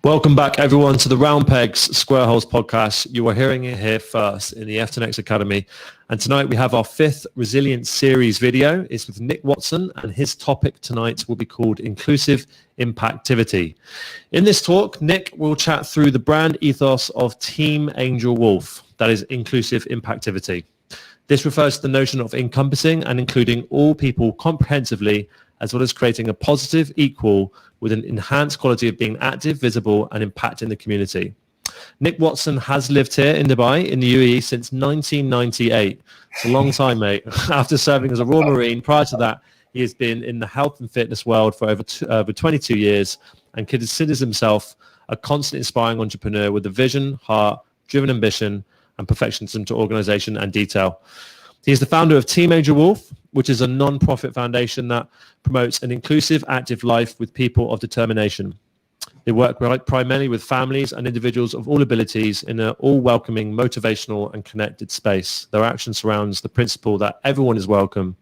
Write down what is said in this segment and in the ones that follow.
Welcome back, everyone, to the Round Pegs Square Holes podcast. You are hearing it here first in the FTEN X Academy. And tonight we have our 5th Resilience Series video. It's with Nick Watson, and his topic tonight will be called Inclusive Impactivity. In this talk, Nick will chat through the brand ethos of Team AngelWolf, that is Inclusive Impactivity. This refers to the notion of encompassing and including all people comprehensively, as well as creating a positive equal with an enhanced quality of being active, visible, and impacting the community. Nick Watson has lived here in Dubai, in the UAE, since 1998. It's a long time, mate. After serving as a Royal Marine, prior to that, he has been in the health and fitness world for over 22 years and considers himself a constant inspiring entrepreneur with a vision, heart, driven ambition, and perfectionism to organization and detail. He is the founder of Team AngelWolf, which is a non-profit foundation that promotes an inclusive, active life with people of determination. They work primarily with families and individuals of all abilities in an all-welcoming, motivational, and connected space. Their action surrounds the principle that everyone is welcome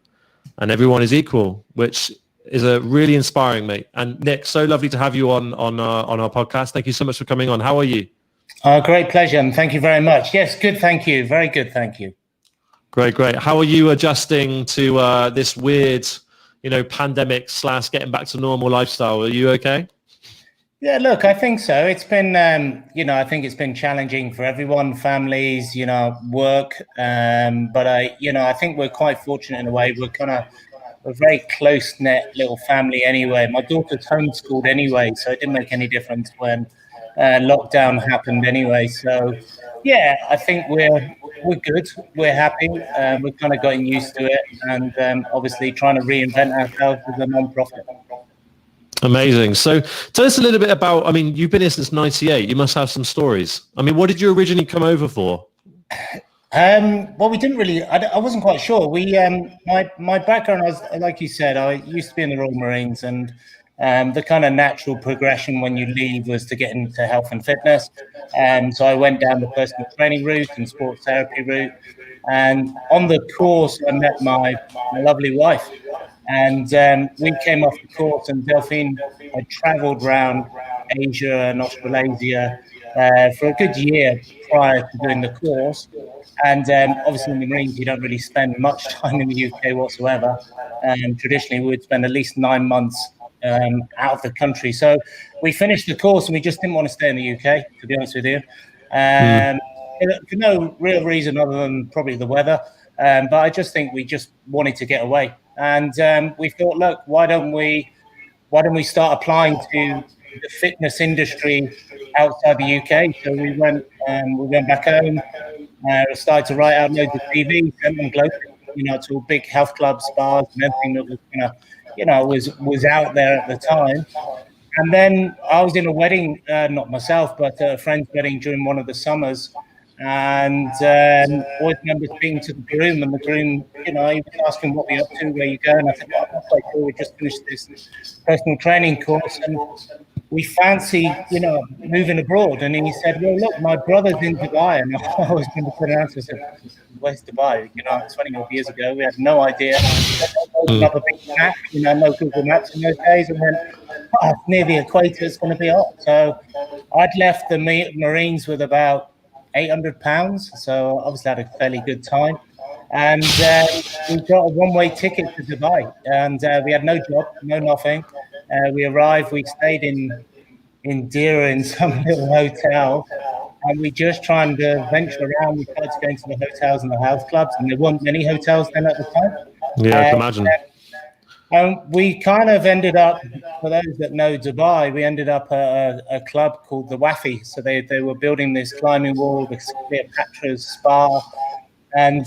and everyone is equal, which is a really inspiring, mate. And Nick, so lovely to have you on our podcast. Thank you so much for coming on. How are you? Great pleasure, and thank you very much. Yes, good, thank you. Very good, thank you. Great. How are you adjusting to this weird, pandemic / getting back to normal lifestyle? Are you okay? Yeah, look, I think so. It's been, I think it's been challenging for everyone, families, work. But I think we're quite fortunate in a way. We're a very close-knit little family anyway. My daughter's homeschooled anyway, so it didn't make any difference when lockdown happened anyway. So, yeah, I think we're good. We're happy. We're kind of getting used to it, and obviously trying to reinvent ourselves as a non-profit. Amazing. So tell us a little bit about, you've been here since 98. You must have some stories. What did you originally come over for? Well, we didn't really, I wasn't quite sure. My background, like you said, I used to be in the Royal Marines, and the kind of natural progression when you leave was to get into health and fitness. So I went down the personal training route and sports therapy route. And on the course, I met my lovely wife. And we came off the course, and Delphine had traveled around Asia and Australasia for a good year prior to doing the course. And obviously in the Marines, you don't really spend much time in the UK whatsoever. Traditionally, we would spend at least 9 months out of the country. So we finished the course, and we just didn't want to stay in the UK, to be honest with you. For no real reason other than probably the weather. But I just think we just wanted to get away. And we thought, look, why don't we start applying to the fitness industry outside the UK? So we went back home, started to write out loads of CVs, sent them globally, to big health clubs, spas, and everything that was was out there at the time. And then I was in a wedding, not myself, but a friend's wedding during one of the summers. And always remember speaking to the groom, and the groom, he was asking what we're up to, where you go. And I said, well, I'm not quite sure. We just finished this personal training course, and we fancy, moving abroad. And he said, well, look, my brother's in Dubai. And I was going to put an answer. I said, where's Dubai? 20 odd years ago, we had no idea. Another big map, no Google Maps in those days. And then near the equator, it's going to be hot. So I'd left the Marines with about £800, so obviously had a fairly good time, and we got a one-way ticket to Dubai, and we had no job, no nothing. We arrived, we stayed in Dira in some little hotel, and we just trying to venture around. We started going to the hotels and the health clubs, and there weren't many hotels then at the time. Yeah, I can imagine. We kind of ended up, for those that know Dubai, we ended up at a club called the Wafi. So they were building this climbing wall, the Cleopatra's spa, and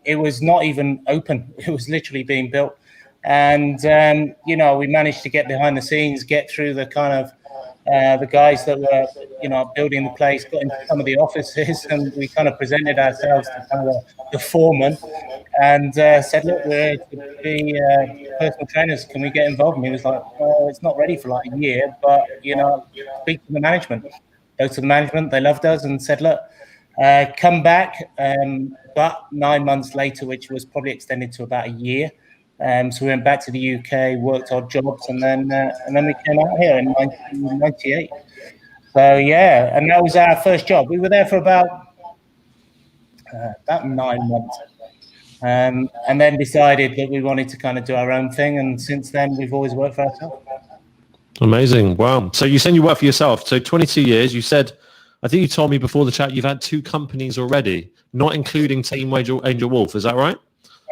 it was not even open. It was literally being built. And, we managed to get behind the scenes, get through the kind of the guys that were, building the place, got into some of the offices, and we kind of presented ourselves to kind of the foreman and said, look, we're to be personal trainers. Can we get involved? And he was like, well, it's not ready for like a year, but, speak to the management. Go to the management. They loved us and said, look, come back. But 9 months later, which was probably extended to about a year. So we went back to the UK, worked our jobs, and then we came out here in 1998. So yeah, and that was our first job. We were there for about 9 months, and then decided that we wanted to kind of do our own thing. And since then, we've always worked for ourselves. Amazing. Wow. So you said you work for yourself. So 22 years, you said, I think you told me before the chat, you've had 2 companies already, not including Team AngelWolf. Is that right?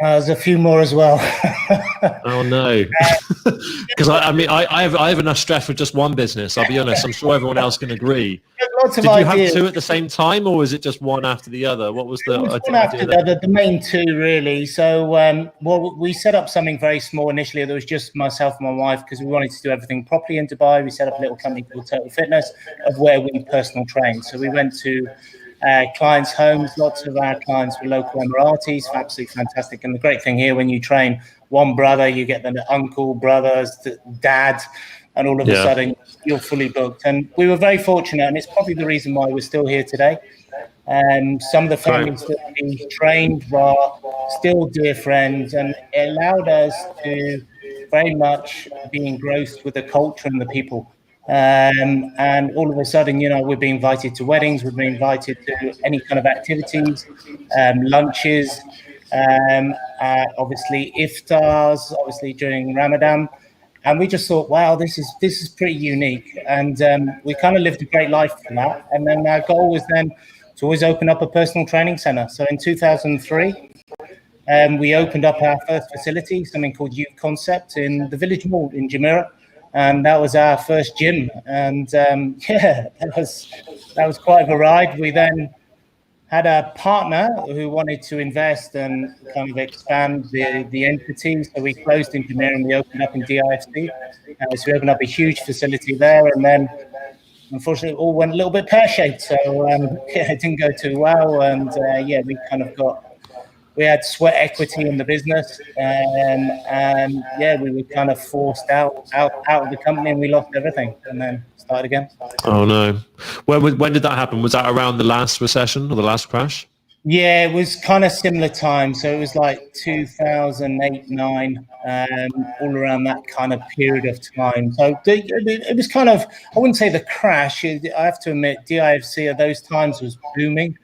There's a few more as well. Oh no, because I have enough stress with just one business. I'll be honest. I'm sure everyone else can agree. Lots of Did you ideas. have 2 at the same time, or was it just one after the other? What was the one after the main 2 really? So well, we set up something very small initially. There was just myself and my wife because we wanted to do everything properly in Dubai. We set up a little company called Total Fitness, of where we personal train. So we went to clients' homes. Lots of our clients were local Emiratis, absolutely fantastic. And the great thing here, when you train one brother, you get the uncle, brothers, dad, and all of a sudden you're fully booked. And we were very fortunate, and it's probably the reason why we're still here today. Some of the families that we trained were still dear friends, and it allowed us to very much be engrossed with the culture and the people. And all of a sudden, we'd be invited to weddings, we'd be invited to any kind of activities, lunches, obviously iftars, obviously during Ramadan. And we just thought, wow, this is pretty unique. And we kind of lived a great life from that. And then our goal was then to always open up a personal training center. So in 2003, we opened up our first facility, something called Youth Concept, in the Village Mall in Jumeirah. And that was our first gym. And that was quite a ride. We then had a partner who wanted to invest and kind of expand the entity. So we closed in Jumeirah and we opened up in DIFC. So we opened up a huge facility there. And then, unfortunately, it all went a little bit pear-shaped. So it didn't go too well. And we kind of we had sweat equity in the business, and we were kind of forced out of the company, and we lost everything, and then started again. Oh no! When did that happen? Was that around the last recession or the last crash? Yeah, it was kind of similar time. So it was like 2008, 9, all around that kind of period of time. So it was kind of, I wouldn't say the crash. I have to admit, DIFC at those times was booming.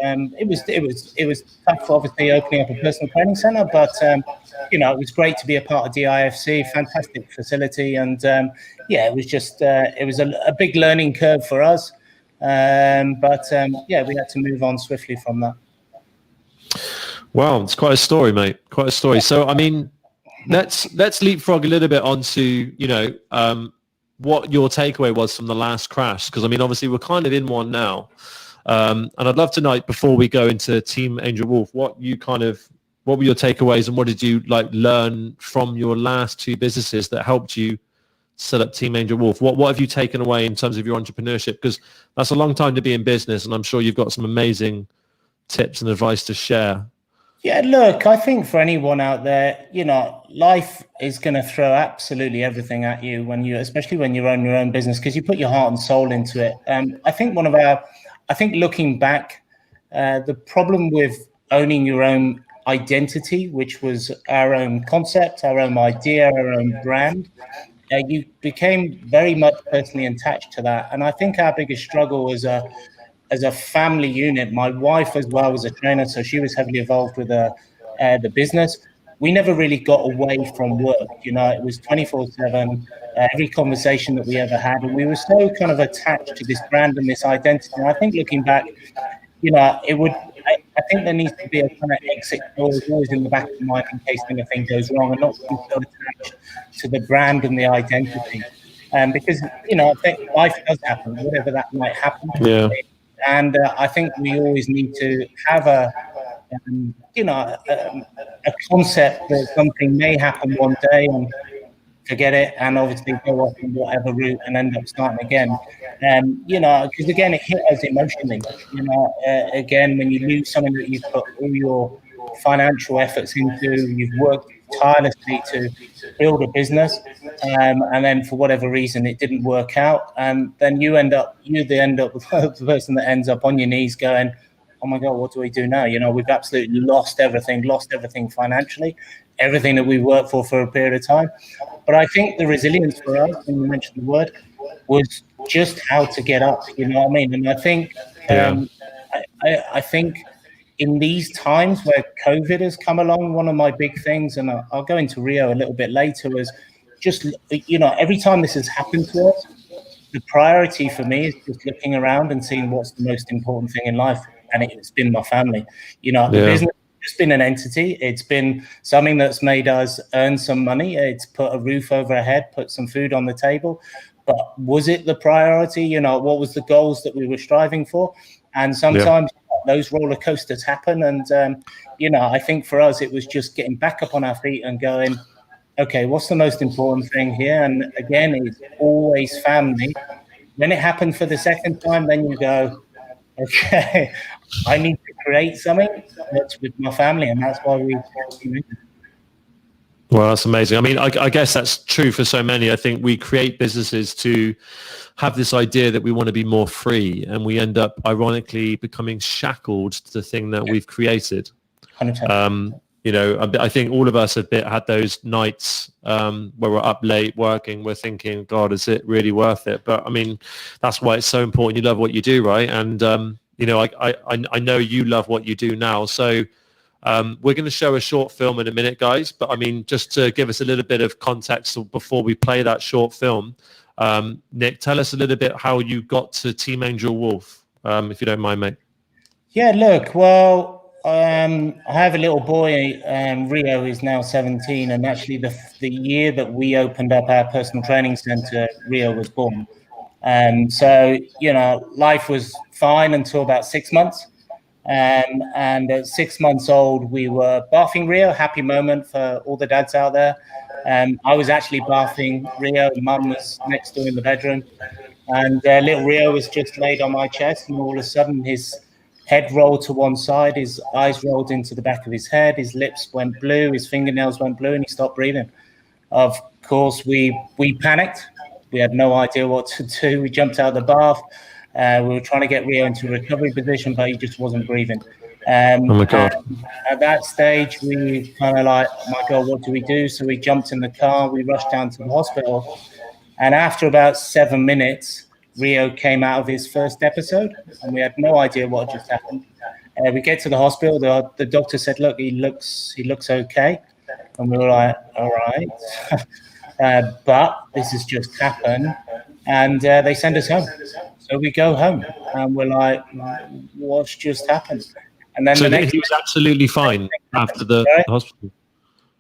It was tough, obviously, opening up a personal training center, but it was great to be a part of DIFC. Fantastic facility, and it was just it was a big learning curve for us, we had to move on swiftly from that. Wow, it's quite a story, mate. Quite a story. So, I mean, let's leapfrog a little bit onto what your takeaway was from the last crash, because I mean, obviously, we're kind of in one now. And I'd love to know, before we go into Team AngelWolf, what were your takeaways, and what did you learn from your last 2 businesses that helped you set up Team AngelWolf? What have you taken away in terms of your entrepreneurship? Because that's a long time to be in business, and I'm sure you've got some amazing tips and advice to share. Yeah, look, I think for anyone out there, life is going to throw absolutely everything at you especially when you run your own business, because you put your heart and soul into it. I think looking back, the problem with owning your own identity, which was our own concept, our own idea, our own brand, you became very much personally attached to that. And I think our biggest struggle as a family unit, my wife as well was a trainer, so she was heavily involved with the business. We never really got away from work. It was 24/7, every conversation that we ever had. And we were so kind of attached to this brand and this identity. And I think looking back, I think there needs to be a kind of exit clause always in the back of the mind in case anything goes wrong, and not be so attached to the brand and the identity. Because, I think life does happen, whatever that might happen. Yeah. And I think we always need to have a concept that something may happen one day and forget it, and obviously go off in whatever route and end up starting again. Because again, it hit us emotionally. Again, when you lose something that you've put all your financial efforts into, you've worked tirelessly to build a business, and then for whatever reason it didn't work out, and then you end up the person that ends up on your knees going, oh my God, what do we do now? We've absolutely lost everything financially, everything that we worked for a period of time. But I think the resilience for us, and you mentioned the word, was just how to get up, you know what I mean? And I think, I think in these times where COVID has come along, one of my big things, and I'll go into Rio a little bit later, is just, you know, every time this has happened to us, the priority for me is just looking around and seeing what's the most important thing in life. And it's been my family. You know, the business has just been an entity. It's been something that's made us earn some money. It's put a roof over our head, put some food on the table. But was it the priority? You know, what was the goals that we were striving for? And sometimes those roller coasters happen. And, you know, I think for us, it was just getting back up on our feet and going, okay, what's the most important thing here? And again, it's always family. When it happened for the second time, then you go, okay, I need to create something that's with my family. And that's why we. Well, that's amazing. I mean, I guess that's true for so many. I think we create businesses to have this idea that we want to be more free, and we end up ironically becoming shackled to the thing that we've created. 100%. You know, I think all of us have had those nights where we're up late working. We're thinking, God, is it really worth it? But I mean, that's why it's so important. You love what you do, right? And you know, I know you love what you do now. So we're going to show a short film in a minute, guys. But I mean, just to give us a little bit of context before we play that short film, Nick, tell us a little bit how you got to Team AngelWolf, if you don't mind, mate. Yeah, look, well, I have a little boy, Rio is now 17, and actually the year that we opened up our personal training center, Rio was born. So, you know, life was fine until about 6 months. And at 6 months old, we were bathing Rio, happy moment for all the dads out there. I was actually bathing Rio, Mum was next door in the bedroom, and little Rio was just laid on my chest, and all of a sudden his head rolled to one side, his eyes rolled into the back of his head, his lips went blue, his fingernails went blue, and he stopped breathing. Of course, we panicked. We had no idea what to do. We jumped out of the bath. We were trying to get Rio into a recovery position, but he just wasn't breathing. Oh my God. At that stage, we kind of like, oh my God, what do we do? So we jumped in the car, we rushed down to the hospital. And after about 7 minutes, Rio came out of his first episode, and we had no idea what just happened. We get to the hospital. The doctor said, "Look, he looks okay," and we were like, "All right," but this has just happened, and they send us home. So we go home, and we're like, "What's just happened?" And then he was absolutely fine after the hospital.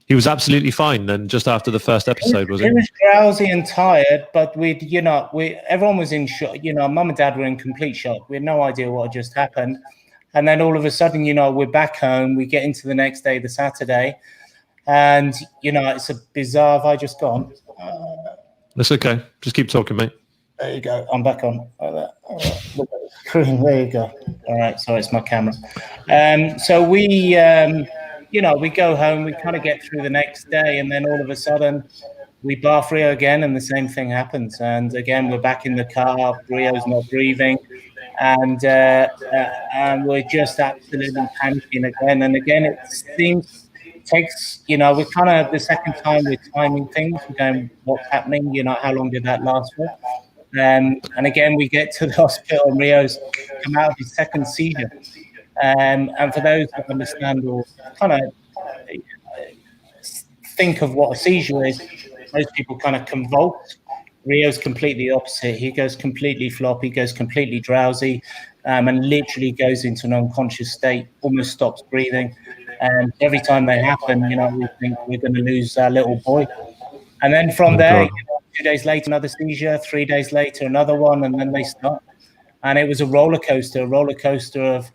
He was absolutely fine then, just after the first episode, was he? He was drowsy and tired, but everyone was in shock. You know, Mum and Dad were in complete shock. We had no idea what had just happened. And then all of a sudden, you know, we're back home. We get into the next day, the Saturday. And, you know, it's a bizarre, have I just gone? That's okay. Just keep talking, mate. There you go. I'm back on. Look at the screen. There you go. All right. Sorry, it's my camera. So we... you know, we go home, we kind of get through the next day, and then all of a sudden we bath Rio again, and the same thing happens. And again, we're back in the car, Rio's not breathing, and we're just absolutely panicking again. And again, it takes, you know, we're kind of the second time we're timing things, we're going, what's happening? You know, how long did that last for? And again, we get to the hospital, and Rio's come out of his second seizure. And for those that understand or kind of think of what a seizure is, most people kind of convulse. Rio's completely opposite. He goes completely flop. He goes completely drowsy, and literally goes into an unconscious state, almost stops breathing. And every time they happen, you know, we think we're going to lose our little boy. And then from there, you know, 2 days later, another seizure. 3 days later, another one, and then they stop. And it was a roller coaster of,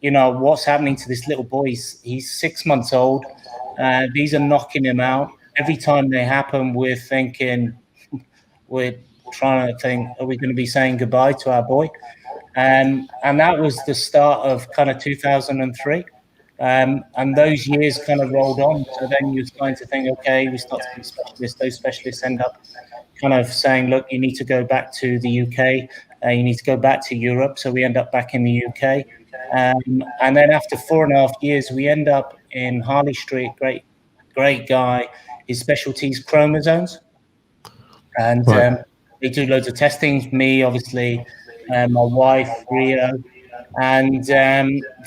you know, what's happening to this little boy. He's 6 months old. These are knocking him out. Every time they happen, we're trying to think, are we going to be saying goodbye to our boy? And that was the start of kind of 2003. And those years kind of rolled on. So then you're starting to think, okay, we start to be specialists. Those specialists end up kind of saying, look, you need to go back to the UK. You need to go back to Europe. So we end up back in the UK. And then after 4.5 years, we end up in Harley Street. Great guy. His specialty is chromosomes. And they do loads of testing. Me, obviously, my wife, Rio. And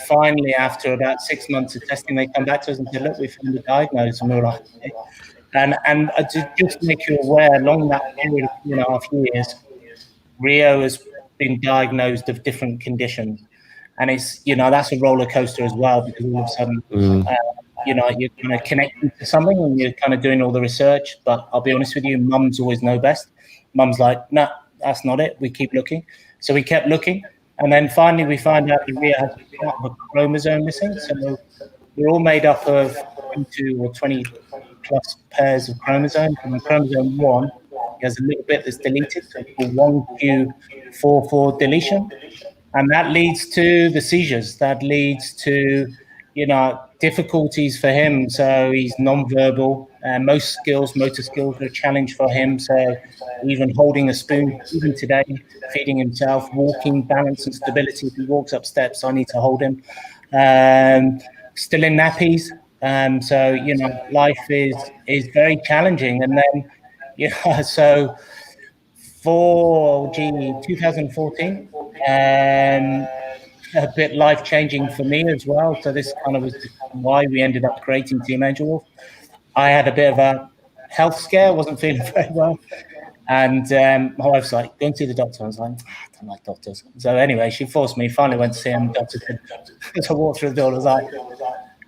finally, after about 6 months of testing, they come back to us and said, look, we found a diagnosis. And we were like, okay. And to just make you aware, along that period of 2.5 years, Rio has been diagnosed of different conditions. And it's, that's a roller coaster as well, because all of a sudden, you're kind of connecting to something and you're kind of doing all the research. But I'll be honest with you, mums always know best. Mum's like, no, that's not it. We keep looking. So we kept looking. And then finally we find out that Rio has part of a chromosome missing. So we're all made up of 22 or 20 plus pairs of chromosomes. And on chromosome 1, there's a little bit that's deleted. So it's called 1q44 deletion. And that leads to the seizures. That leads to, difficulties for him. So he's non-verbal. Most skills, motor skills, are a challenge for him. So even holding a spoon, even today, feeding himself, walking, balance and stability. If he walks up steps, I need to hold him. Still in nappies. So, life is very challenging. And then, so for 2014, a bit life-changing for me as well. So this kind of was why we ended up creating Team AngelWolf. I had a bit of a health scare, wasn't feeling very well. And my wife's like, go and see the doctor. I was like, I don't like doctors. So anyway, she forced me, finally went to see him. The doctor said, as I walked through the door, I was like,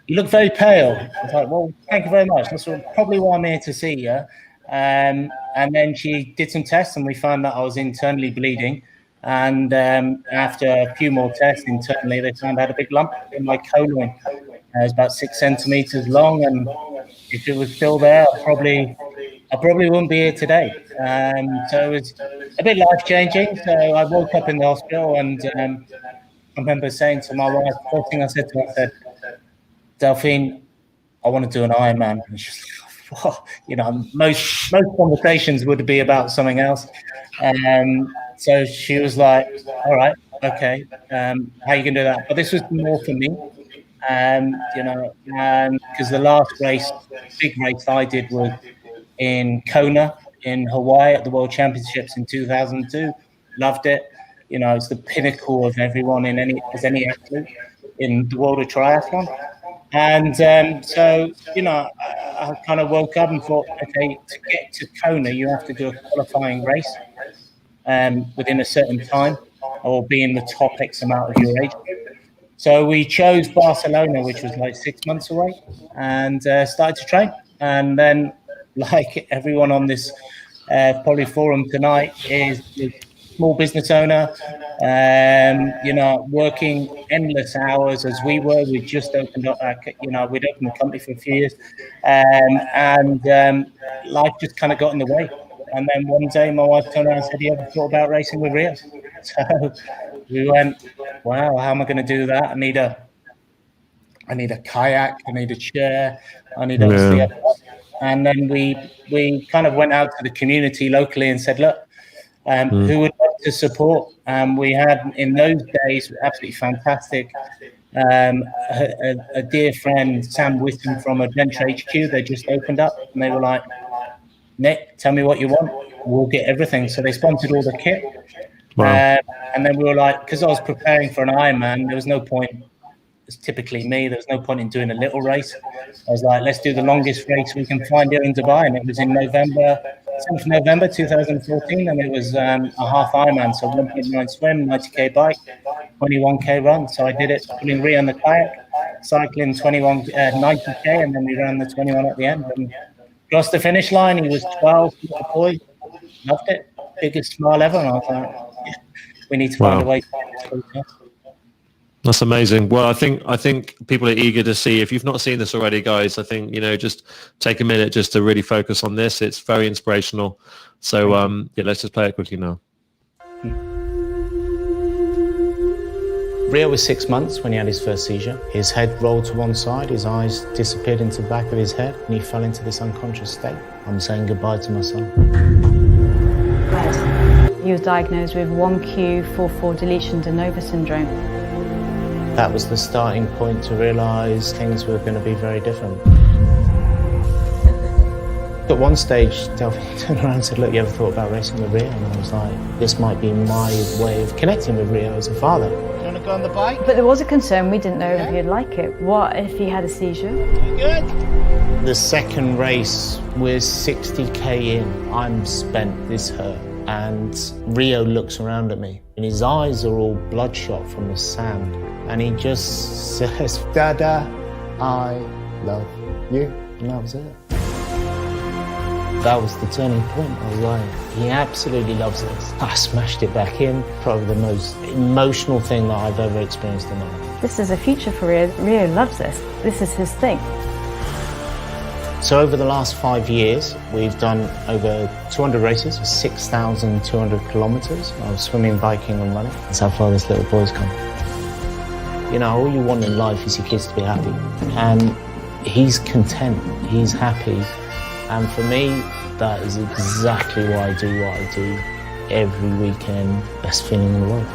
you look very pale. I was like, well, thank you very much. That's probably why I'm here to see you. And then she did some tests and we found that I was internally bleeding. And after a few more tests internally, they found I had a big lump in my colon. It was about 6 centimeters long, and if it was still there, I probably wouldn't be here today. So it was a bit life-changing. So I woke up in the hospital, and I remember saying to my wife, the first thing I said to her, I said, Delphine, I want to do an Ironman. And she's like, well, most conversations would be about something else. So she was like, all right, okay, how are you going to do that? But this was more for me, because the last big race I did was in Kona in Hawaii at the World Championships in 2002. Loved it. It's the pinnacle of everyone as any athlete in the world of triathlon. And so, I kind of woke up and thought, okay, to get to Kona, you have to do a qualifying race within a certain time or be in the top X amount of your age. So we chose Barcelona, which was like 6 months away, and started to train. And then, like everyone on this probably forum tonight, is a small business owner, working endless hours as we were. We just opened up, we'd opened the company for a few years, and life just kind of got in the way. And then one day my wife turned around and said, you ever thought about racing with Rio? So we went, wow, how am I going to do that? I need a kayak, I need a chair, I need obviously and then we kind of went out to the community locally and said, look, who would like to support? We had, in those days, absolutely fantastic, a dear friend, Sam Whitten from Adventure HQ. They just opened up and they were like, Nick, tell me what you want. We'll get everything. So they sponsored all the kit. Wow. And then we were like, because I was preparing for an Ironman, there was no point. It's typically me. There was no point in doing a little race. I was like, let's do the longest race we can find here in Dubai. And it was in November 2014. And it was a half Ironman. So 1.9 swim, 90K bike, 21K run. So I did it, pulling Rio on the kayak, cycling 90K. And then we ran the 21 at the end. And crossed the finish line. He was 12, little boy. Loved it. Biggest smile ever. And I was like, yeah, we need to find a way to do. That's amazing. Well, I think people are eager to see. If you've not seen this already, guys, I think, just take a minute just to really focus on this. It's very inspirational. So let's just play it quickly now. Rio was 6 months when he had his first seizure. His head rolled to one side, his eyes disappeared into the back of his head, and he fell into this unconscious state. I'm saying goodbye to my son. He was diagnosed with 1q44 deletion de novo syndrome. That was the starting point to realise things were going to be very different. At one stage, Delphi turned around and said, look, you ever thought about racing with Rio? And I was like, this might be my way of connecting with Rio as a father. Do you want to go on the bike? But there was a concern, we didn't know if he'd like it. What if he had a seizure? Good. The second race, we're 60k in. I'm spent, this hurt. And Rio looks around at me and his eyes are all bloodshot from the sand. And he just says, Dada, I love you. And that was it. That was the turning point. I was like, he absolutely loves this. I smashed it back in. Probably the most emotional thing that I've ever experienced in my life. This is a future for Rio. Rio loves this. This is his thing. So over the last 5 years, we've done over 200 races, 6,200 kilometers of swimming, biking and running. That's how far this little boy's come. You know, all you want in life is your kids to be happy. And he's content, he's happy. And for me, that is exactly why I do what I do every weekend. Best feeling in the world.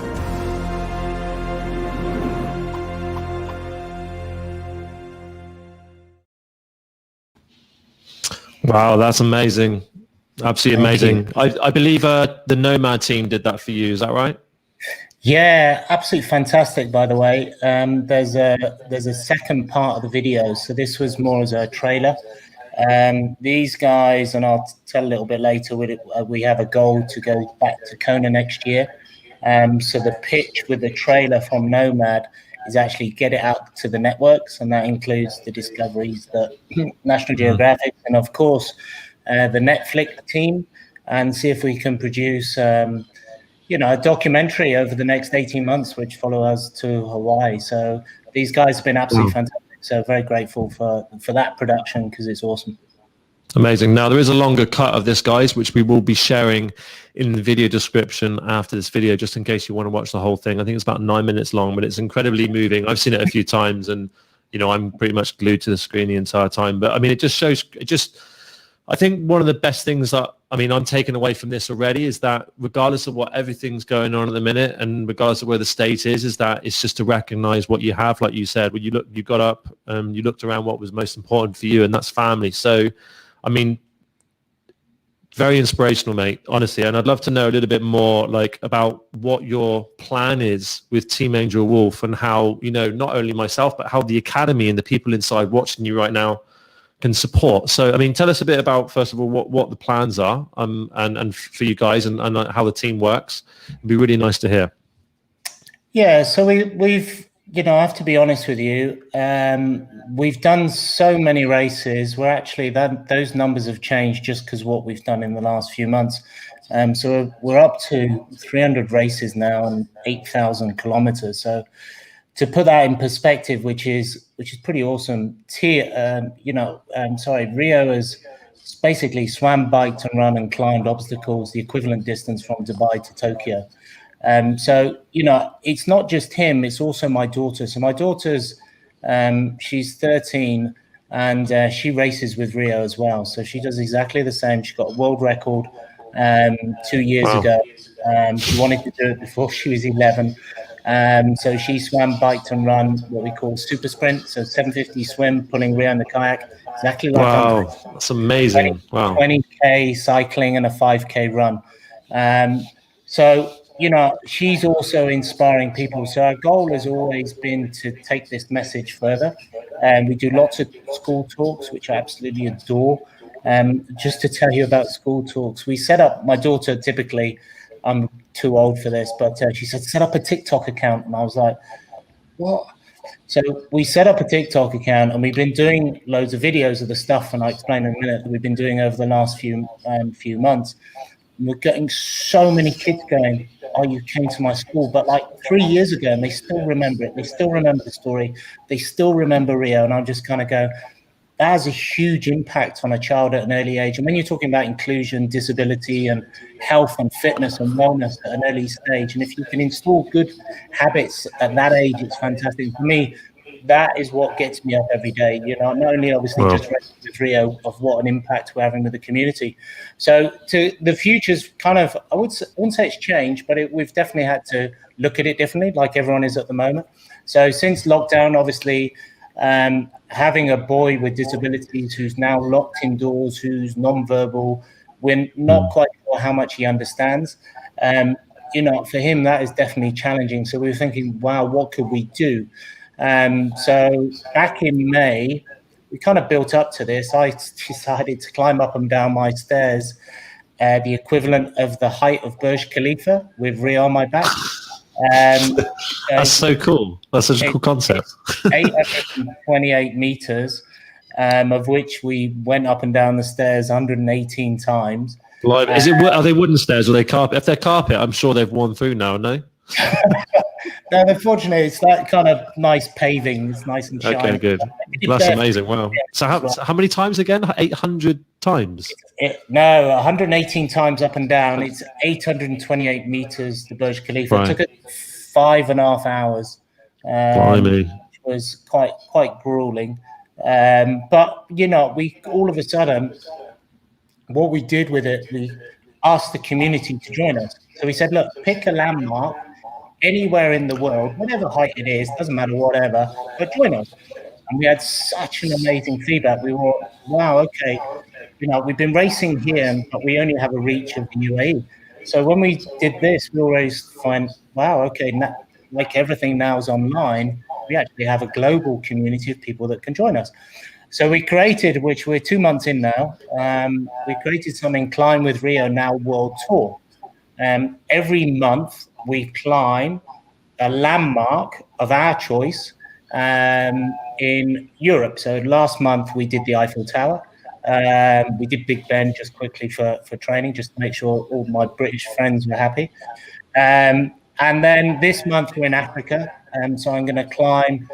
Wow, that's amazing. Absolutely amazing. I believe the Nomad team did that for you. Is that right? Yeah, absolutely fantastic, by the way. There's a second part of the video. So this was more as a trailer. These guys, and I'll tell a little bit later, we have a goal to go back to Kona next year. So the pitch with the trailer from Nomad is actually get it out to the networks, and that includes the discoveries that National Geographic and, of course, the Netflix team, and see if we can produce, a documentary over the next 18 months, which follow us to Hawaii. So these guys have been absolutely fantastic. So very grateful for that production because it's awesome. Amazing. Now, there is a longer cut of this, guys, which we will be sharing in the video description after this video, just in case you want to watch the whole thing. I think it's about 9 minutes long, but it's incredibly moving. I've seen it a few times and, I'm pretty much glued to the screen the entire time. But, I mean, I think one of the best things that, I'm taking away from this already is that regardless of what everything's going on at the minute and regardless of where the state is that it's just to recognize what you have. Like you said, when you got up, you looked around what was most important for you, and that's family. So, very inspirational, mate, honestly. And I'd love to know a little bit more about what your plan is with Team AngelWolf and how, not only myself, but how the Academy and the people inside watching you right now can support. So, tell us a bit about, first of all, what the plans are and for you guys and how the team works. It'd be really nice to hear. Yeah, so we've I have to be honest with you. We've done so many races where actually those numbers have changed just because what we've done in the last few months. So we're up to 300 races now and 8,000 kilometers. So to put that in perspective, which is pretty awesome. Rio has basically swam, biked, and run and climbed obstacles the equivalent distance from Dubai to Tokyo. So, it's not just him, it's also my daughter. So my daughter's, she's 13 and she races with Rio as well. So she does exactly the same. She got a world record 2 years ago. She wanted to do it before she was 11. So she swam, biked and run what we call super sprint. So 750 swim, pulling Rio in the kayak. Exactly like that's amazing. 20K cycling and a 5K run. So, she's also inspiring people. So our goal has always been to take this message further. And we do lots of school talks, which I absolutely adore. Just to tell you about school talks, we set up, my daughter typically, I'm too old for this, but she said, set up a TikTok account. And I was like, what? So we set up a TikTok account and we've been doing loads of videos of the stuff, and I'll explain in a minute, that we've been doing over the last few months. And we're getting so many kids going, oh, you came to my school, but 3 years ago, and they still remember it. They still remember the story. They still remember Rio. And I just kind of go, that has a huge impact on a child at an early age. And when you're talking about inclusion, disability, and health and fitness and wellness at an early stage, and if you can install good habits at that age, it's fantastic. For me, that is what gets me up every day. Not only obviously just with Rio, of what an impact we're having with the community. So to the future's kind of, I wouldn't say it's changed, but we've definitely had to look at it differently, like everyone is at the moment. So since lockdown, obviously, Having a boy with disabilities who's now locked indoors, who's non-verbal, we're not quite sure how much he understands. For him, that is definitely challenging. So we were thinking, wow, what could we do? So back in May, we kind of built up to this. I decided to climb up and down my stairs, the equivalent of the height of Burj Khalifa, with Ria on my back. That's so cool. That's such a cool concept. 828 meters, of which we went up and down the stairs 118 times. Are they wooden stairs or are they carpet? If they're carpet, I'm sure they've worn through now, no? No, unfortunately, it's like kind of nice paving. It's nice and shiny. Okay, good. That's amazing. Wow. So how many times again? 800 times? No, 118 times up and down. It's 828 meters to Burj Khalifa. Right. It took us 5.5 hours. Blimey. Which was quite grueling. But, we all of a sudden, what we did with it, we asked the community to join us. So we said, look, pick a landmark anywhere in the world, whatever height it is, doesn't matter, whatever, but join us. And we had such an amazing feedback. We were, wow, okay, we've been racing here, but we only have a reach of the UAE. So when we did this, we always find, wow, okay, like everything now is online, we actually have a global community of people that can join us. So we created, which we're 2 months in now, we created something, Climb with Rio Now World Tour. Every month we climb a landmark of our choice in Europe. So last month we did the Eiffel Tower. We did Big Ben just quickly for training, just to make sure all my British friends were happy. And then this month we're in Africa. So I'm going to climb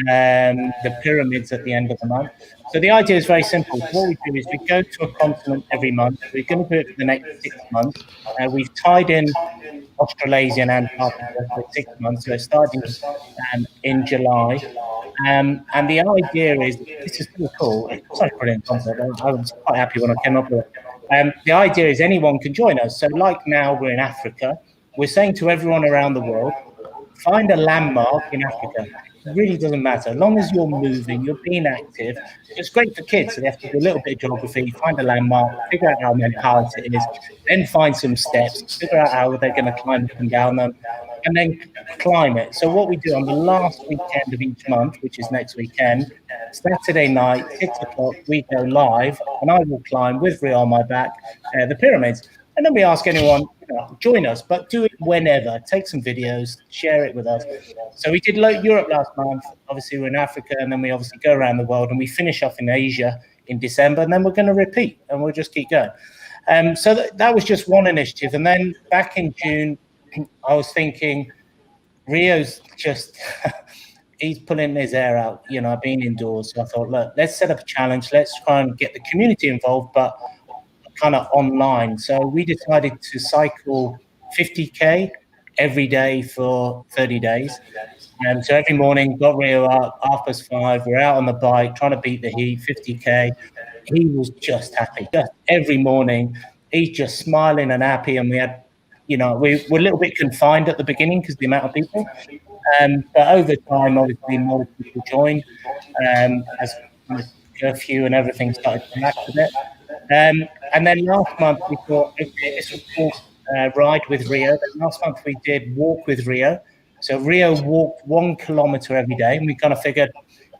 the pyramids at the end of the month. So the idea is very simple. What we do is we go to a continent every month. We're going to do it for the next 6 months. We've tied in Australasia and Antarctica for 6 months. So it's starting in July. And the idea is, this is really cool. It's such a brilliant concept. I was quite happy when I came up with it. The idea is anyone can join us. So like now we're in Africa. We're saying to everyone around the world, find a landmark in Africa. It really doesn't matter. As long as you're moving, you're being active. It's great for kids. So they have to do a little bit of geography, find a landmark, figure out how many hours it is, then find some steps, figure out how they're going to climb up and down them, and then climb it. So what we do on the last weekend of each month, which is next weekend, Saturday night, 6 o'clock, we go live, and I will climb with Ria on my back, the pyramids. And then we ask anyone, join us, but do it whenever. Take some videos, share it with us. So we did Europe last month. Obviously, we're in Africa, and then we obviously go around the world, and we finish off in Asia in December, and then we're going to repeat, and we'll just keep going. So that was just one initiative. And then back in June, I was thinking, Rio's just, he's pulling his hair out, being indoors. So I thought, look, let's set up a challenge. Let's try and get the community involved, but kind of online. So we decided to cycle 50K every day for 30 days. And so every morning, got Rio up, 5:30, we're out on the bike, trying to beat the heat, 50K. He was just happy. Just every morning, he's just smiling and happy. And we had, we were a little bit confined at the beginning because the amount of people. But over time, obviously, more people joined as curfew and everything started to come back a bit. And then last month we thought, okay, this was called Ride with Rio. Then last month we did Walk with Rio. So Rio walked 1 kilometer every day, and we kind of figured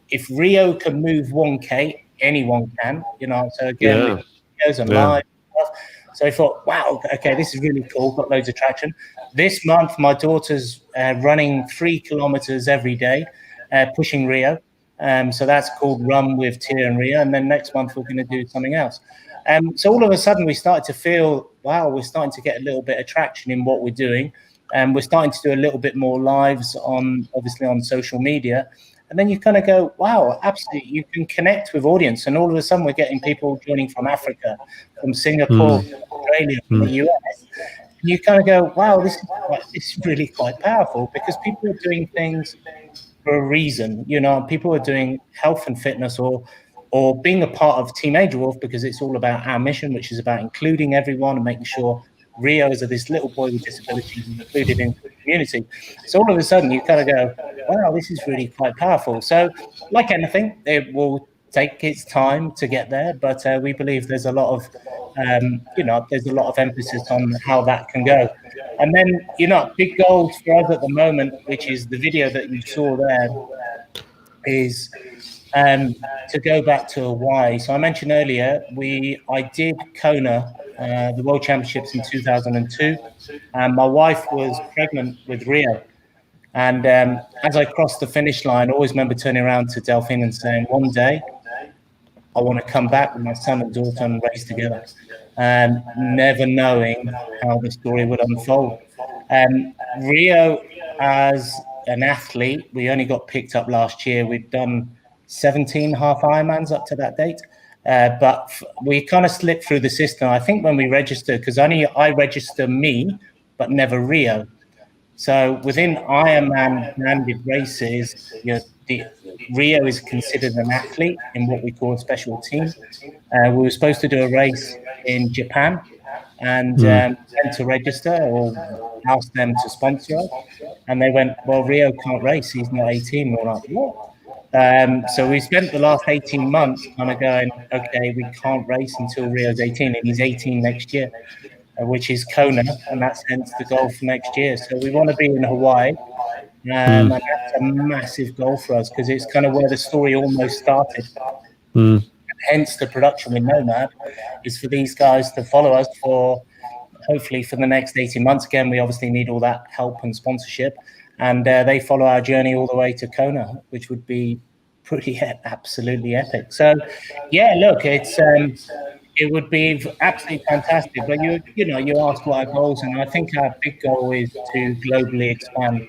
if Rio can move 1K, anyone can. So again, videos and live stuff. So I thought, wow, okay, this is really cool. Got loads of traction. This month my daughter's running 3 kilometers every day, pushing Rio. So that's called Run with Tia and Ria. And then next month we're going to do something else. So all of a sudden we started to feel, wow, we're starting to get a little bit of traction in what we're doing. And we're starting to do a little bit more lives obviously on social media. And then you kind of go, wow, absolutely, you can connect with audience. And all of a sudden we're getting people joining from Africa, from Singapore, from Australia, from the US. And you kind of go, wow, this is really quite powerful, because people are doing things for a reason. People are doing health and fitness or being a part of Team AngelWolf because it's all about our mission, which is about including everyone and making sure Rio as this little boy with disabilities included into the community. So all of a sudden you kind of go, wow, this is really quite powerful. So like anything, it will take its time to get there, but we believe there's a lot of, there's a lot of emphasis on how that can go. And then, big goals for us at the moment, which is the video that you saw there, is to go back to why. So I mentioned earlier, I did Kona, the World Championships in 2002, and my wife was pregnant with Rio. And as I crossed the finish line, I always remember turning around to Delphine and saying, one day, I want to come back with my son and daughter and race together, and never knowing how the story would unfold. Rio, as an athlete, we only got picked up last year. We'd done 17 half Ironmans up to that date, but we kind of slipped through the system. I think when we registered, because I register me, but never Rio. So within Ironman branded races, Rio is considered an athlete in what we call a special team. We were supposed to do a race in Japan and went to register or asked them to sponsor us. And they went, well, Rio can't race. He's not 18. We're like, what? So we spent the last 18 months kind of going, okay, we can't race until Rio's 18, and he's 18 next year, which is Kona, and that's hence the goal for next year. So we want to be in Hawaii. And that's a massive goal for us because it's kind of where the story almost started. Hence the production with Nomad is for these guys to follow us for hopefully for the next 18 months. Again, we obviously need all that help and sponsorship, and they follow our journey all the way to Kona, which would be pretty absolutely epic. So yeah, look, it would be absolutely fantastic. But you asked what our goals, and I think our big goal is to globally expand.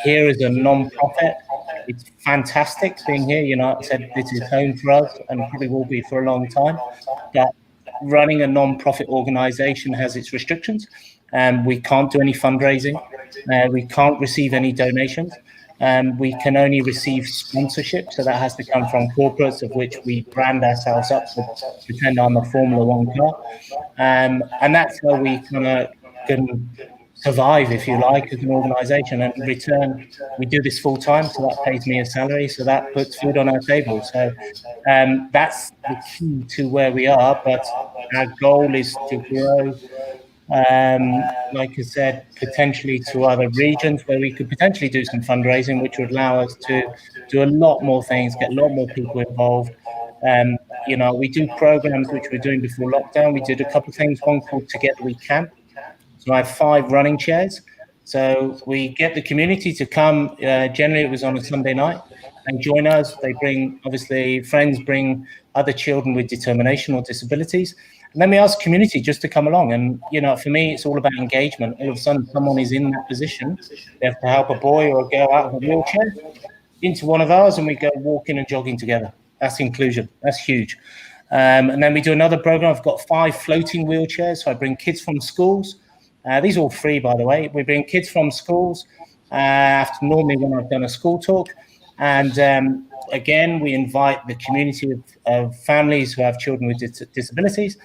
Here is a non-profit. It's fantastic being here. I said this is home for us, and probably will be for a long time. But running a non-profit organization has its restrictions. We can't do any fundraising. We can't receive any donations. We can only receive sponsorship, so that has to come from corporates, of which we brand ourselves up to pretend I'm a Formula One car, and that's how we kind of can survive, if you like, as an organisation. And in return, we do this full time, so that pays me a salary, so that puts food on our table. So that's the key to where we are. But our goal is to grow. Like I said, potentially to other regions where we could potentially do some fundraising, which would allow us to do a lot more things, get a lot more people involved. We do programs which we're doing before lockdown. We did a couple of things, one called Together We Can. So I have 5 running chairs. So we get the community to come, generally it was on a Sunday night, and join us. They bring, obviously, friends bring other children with determination or disabilities. And then we ask community just to come along. And, for me, it's all about engagement. All of a sudden, someone is in that position. They have to help a boy or a girl out of a wheelchair into one of ours, and we go walking and jogging together. That's inclusion. That's huge. And then we do another program. I've got 5 floating wheelchairs. So I bring kids from schools. These are all free, by the way. We bring kids from schools after normally when I've done a school talk. And again, we invite the community of families who have children with disabilities.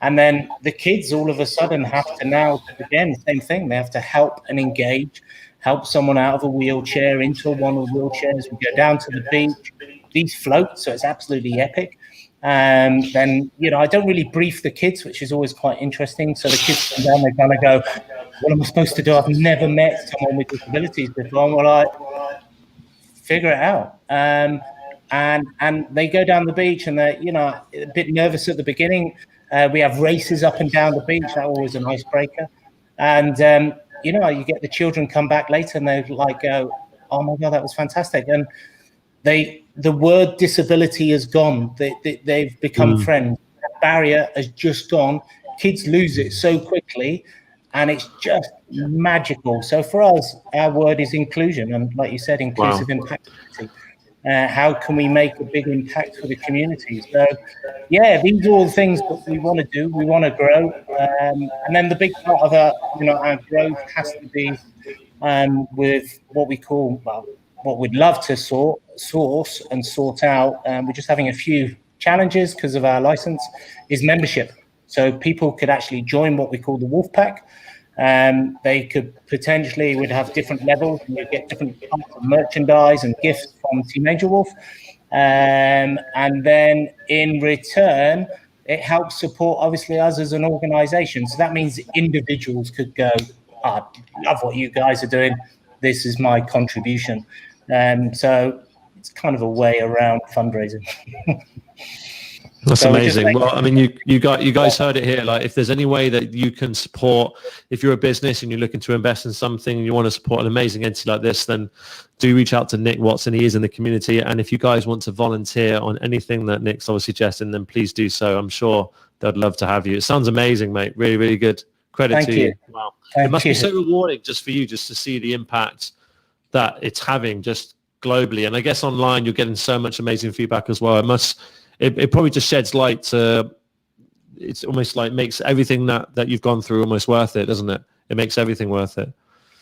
And then the kids all of a sudden have to now, again, same thing. They have to help and engage, help someone out of a wheelchair into one of the wheelchairs. We go down to the beach. These float, so it's absolutely epic. Then, I don't really brief the kids, which is always quite interesting. So the kids come down, they kind of go, what am I supposed to do? I've never met someone with disabilities before. And we're like, figure it out. And they go down the beach, and they're, a bit nervous at the beginning. We have races up and down the beach. That's always an icebreaker. And, you get the children come back later, and they like go, oh my God, that was fantastic. And the word disability is gone. They've become friends. That barrier has just gone. Kids lose it so quickly, and it's just magical. So for us, our word is inclusion, and like you said, inclusive impactivity. How can we make a big impact for the community? So, yeah, these are all the things that we want to do. We want to grow, and then the big part of our growth has to be with what we call, what we'd love to source and sort out. We're just having a few challenges because of our license, is membership. So people could actually join what we call the Wolf Pack. They could potentially would have different levels, and you get different types of merchandise and gifts from Team AngelWolf. And then in return, it helps support obviously us as an organization. So that means individuals could go, I love what you guys are doing. This is my contribution. So it's kind of a way around fundraising. That's So amazing. Well, I mean, you guys heard it here. Like, if there's any way that you can support, if you're a business and you're looking to invest in something and you want to support an amazing entity like this, then do reach out to Nick Watson. He is in the community. And if you guys want to volunteer on anything that Nick's obviously suggesting, then please do so. I'm sure they'd love to have you. It sounds amazing, mate. Really, really good. Credit to you. Wow. It must be so rewarding just for you just to see the impact that it's having just globally. And I guess online, you're getting so much amazing feedback as well. It probably just sheds light to, it's almost like makes everything that you've gone through almost worth it, doesn't it? It makes everything worth it.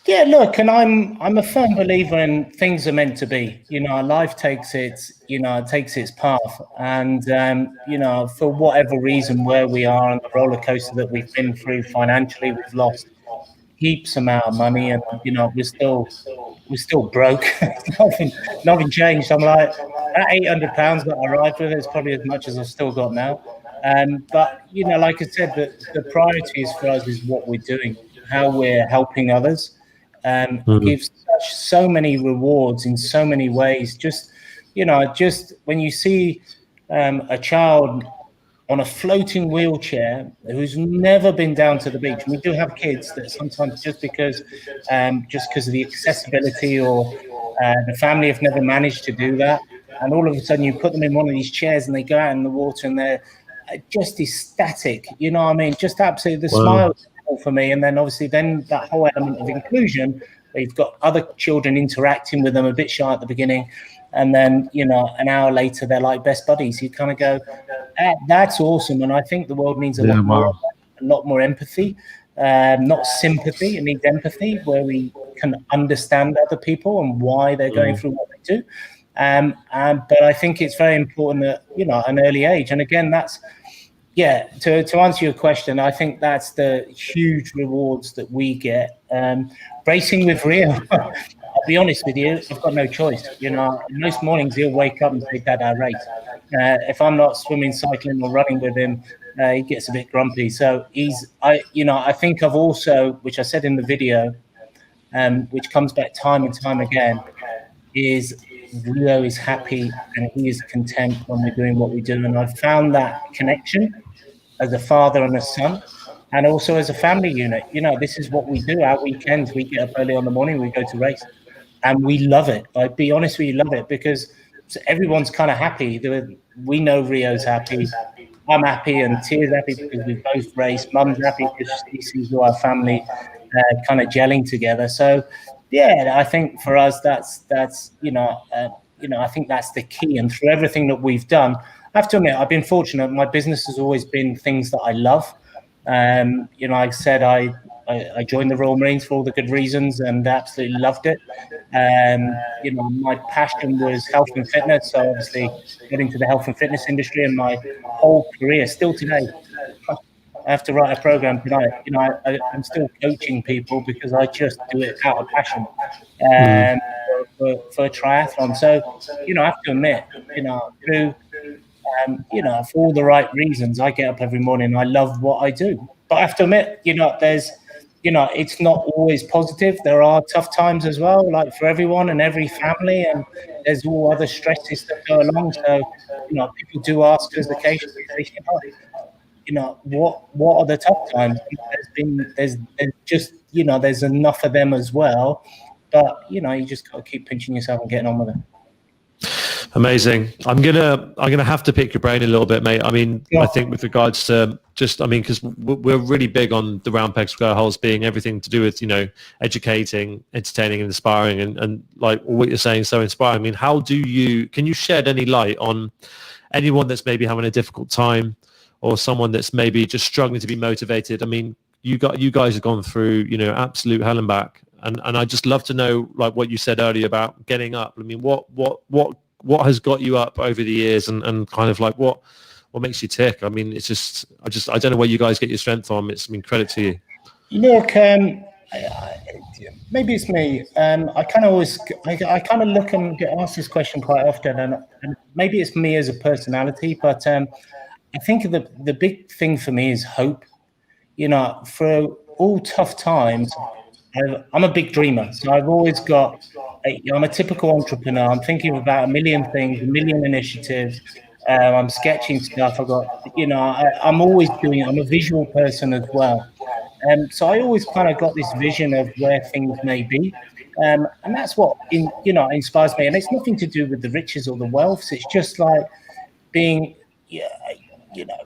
Yeah, look, and I'm a firm believer in things are meant to be. Life takes its path, and for whatever reason, where we are on the roller coaster that we've been through financially, we've lost heaps amount of money, and we're still broke. nothing changed. I'm like, that £800 that I arrived with is probably as much as I've still got now. But like I said, the priorities for us is what we're doing, how we're helping others. Gives so many rewards in so many ways. Just when you see a child on a floating wheelchair who's never been down to the beach. We do have kids that sometimes just because of the accessibility or the family have never managed to do that, and all of a sudden you put them in one of these chairs and they go out in the water and they're just ecstatic. You know what I mean? Just absolutely the smile for me. And then obviously that whole element of inclusion, where you've got other children interacting with them, a bit shy at the beginning, and then an hour later they're like best buddies. You kind of go, that's awesome. And I think the world needs a lot more empathy, not sympathy. It needs empathy, where we can understand other people and why they're going through what they do. But I think it's very important that at an early age, and again, that's to answer your question, I think that's the huge rewards that we get. Racing with Rio, I'll be honest with you, I've got no choice. Most mornings he'll wake up and say, "Dad, I race." If I'm not swimming, cycling, or running with him, he gets a bit grumpy. So I think I've also, which I said in the video, which comes back time and time again, is Rio is happy and he is content when we're doing what we do. And I've found that connection as a father and a son, and also as a family unit. This is what we do. Our weekends, we get up early in the morning, we go to race, and we love it. I'd be honest with you, love it, because everyone's kind of happy. We know Rio's happy. I'm happy, and Tia's happy because we both race. Mum's happy because she sees all our family kind of gelling together. So, I think for us, that's I think that's the key. And through everything that we've done, I have to admit, I've been fortunate. My business has always been things that I love. Like I said, I joined the Royal Marines for all the good reasons and absolutely loved it. My passion was health and fitness. So obviously got into the health and fitness industry, and my whole career, still today, I have to write a program tonight. I'm still coaching people because I just do it out of passion for a triathlon. So, I have to admit, for all the right reasons, I get up every morning. I love what I do. But I have to admit, there's, it's not always positive. There are tough times as well, like for everyone and every family, and there's all other stresses that go along. So, people do ask us occasionally, what are the tough times? There's enough of them as well. But, you just got to keep pinching yourself and getting on with it. Amazing. I'm gonna have to pick your brain a little bit, mate. I mean, I think with regards to because we're really big on the round peg square holes being everything to do with educating, entertaining, and inspiring, and like what you're saying, so inspiring. I mean, can you shed any light on anyone that's maybe having a difficult time, or someone that's maybe just struggling to be motivated? I mean, you guys have gone through absolute hell and back, and I just love to know, like what you said earlier about getting up. I mean, what has got you up over the years, and kind of like what what makes you tick? I mean, it's just I don't know where you guys get your strength from. Credit to you. Look, maybe it's me. I kind of look and get asked this question quite often, and maybe it's me as a personality, but I think the big thing for me is hope. For all tough times, I'm a big dreamer, so I've always got. I'm a typical entrepreneur. I'm thinking about a million things, a million initiatives. I'm sketching stuff. I'm always doing it. I'm a visual person as well. So I always kind of got this vision of where things may be. And that's what inspires me. And it's nothing to do with the riches or the wealth. It's just like being,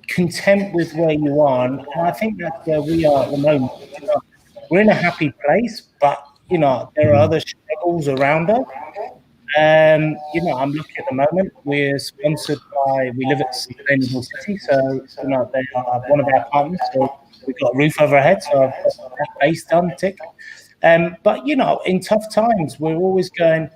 content with where you are. And I think that's where we are at the moment. We're in a happy place, but, there are other struggles around us. I'm lucky at the moment. We're sponsored we live at Sustainable City. So, they are one of our partners. So we've got a roof over our head. So I've got that base done, tick. But, in tough times, we're always going,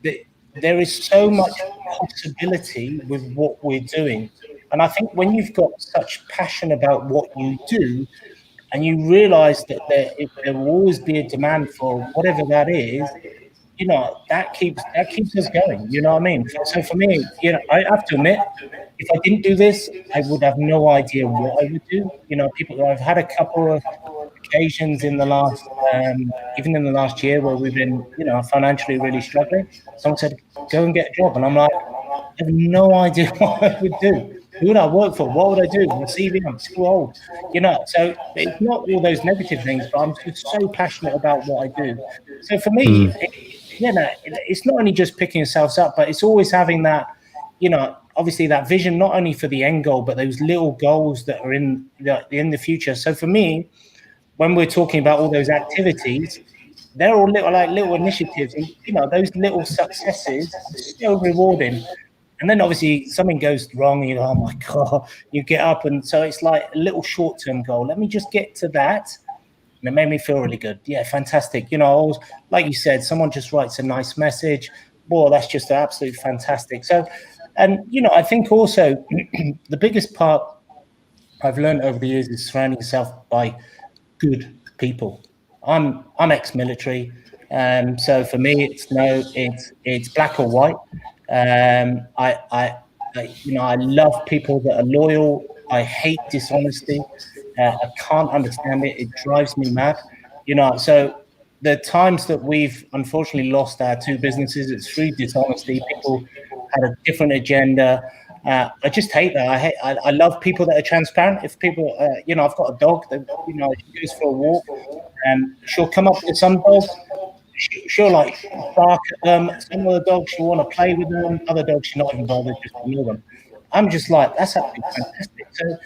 there is so much possibility with what we're doing. And I think when you've got such passion about what you do, and you realize that there will always be a demand for whatever that is, that keeps us going. You know what I mean? So for me, I have to admit, if I didn't do this, I would have no idea what I would do. I've had a couple of occasions in the last, even in the last year, where we've been, financially really struggling. Someone said, "Go and get a job," and I'm like, I have no idea what I would do. Who would I work for? What would I do? My CV, I'm too old. So it's not all those negative things, but I'm just so passionate about what I do. So for me, it's not only just picking yourselves up, but it's always having that, obviously that vision, not only for the end goal, but those little goals that are in the future. So for me, when we're talking about all those activities, they're all little initiatives. And, those little successes are so rewarding. And then obviously something goes wrong, and oh my God, you get up. And so it's like a little short-term goal. Let me just get to that. And it made me feel really good. Yeah, fantastic. Like you said, someone just writes a nice message. Boy, that's just absolutely fantastic. So, and, I think also the biggest part I've learned over the years is surrounding yourself by good people. I'm ex-military. So for me, it's black or white. I love people that are loyal. I hate dishonesty. I can't understand it. It drives me mad. So the times that we've unfortunately lost our two businesses, it's through dishonesty. People had a different agenda. I just hate that. I love people that are transparent. If people, I've got a dog that, she goes for a walk, and she'll come up with some dogs. She'll bark at them. Some of the dogs she'll want to play with them. Other dogs she'll not even bother, just ignore them. I'm just like, that's absolutely fantastic. So,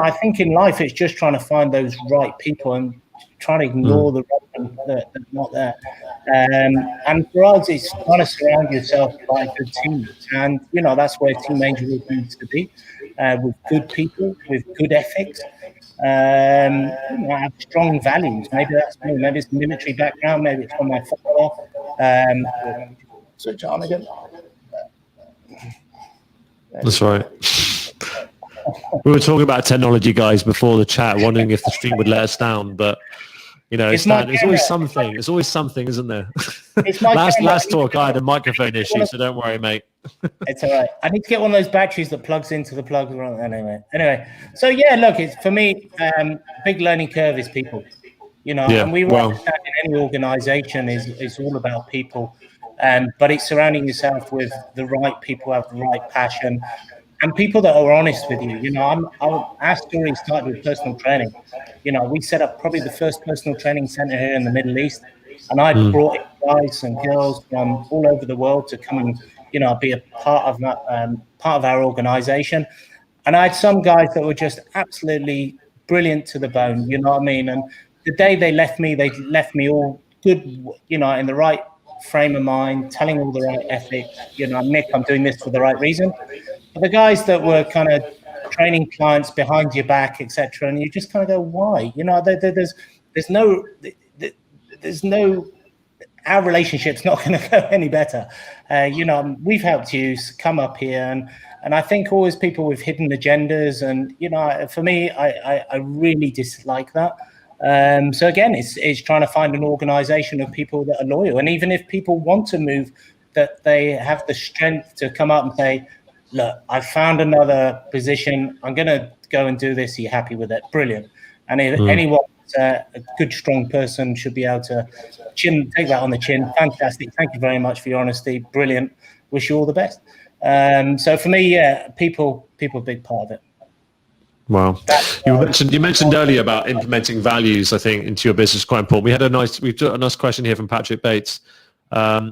I think in life it's just trying to find those right people and trying to ignore the right ones that are not there. And for us, it's trying to surround yourself by a good team. And, that's where Team AngelWolf needs to be, with good people, with good ethics. Have strong values. Maybe that's me. Maybe it's military background. Maybe it's from my father. Switch on again. That's right. We were talking about technology, guys, before the chat, wondering if the stream would let us down, but it's always something. It's always something, isn't there? last talk, I had a microphone issue, so don't worry, mate. It's all right. I need to get one of those batteries that plugs into the plug. Anyway. So yeah, look, it's for me, big learning curve is people. And we understand in any organization is all about people. But it's surrounding yourself with the right people who have the right passion and people that are honest with you. Our story started with personal training. We set up probably the first personal training center here in the Middle East, and I brought in guys and girls from all over the world to come and be a part of that, part of our organization. And I had some guys that were just absolutely brilliant to the bone. You know what I mean? And the day they left me all good. In the right frame of mind, telling all the right ethics. Nick, I'm doing this for the right reason. But the guys that were kind of training clients behind your back, etc., and you just kind of go, why? There's no. Our relationship's not going to go any better. We've helped you come up here, And I think always people with hidden agendas, and for me, I really dislike that. So again, it's trying to find an organization of people that are loyal, and even if people want to move, that they have the strength to come up and say, look, I found another position, I'm going to go and do this, are you happy with it? Brilliant. And if anyone, a good strong person, should be able to take that on the chin. Fantastic, thank you very much for your honesty, brilliant, wish you all the best. So for me, people a big part of it. Wow. You mentioned earlier about implementing values, I think, into your business, quite important. We've got a nice question here from Patrick Bates.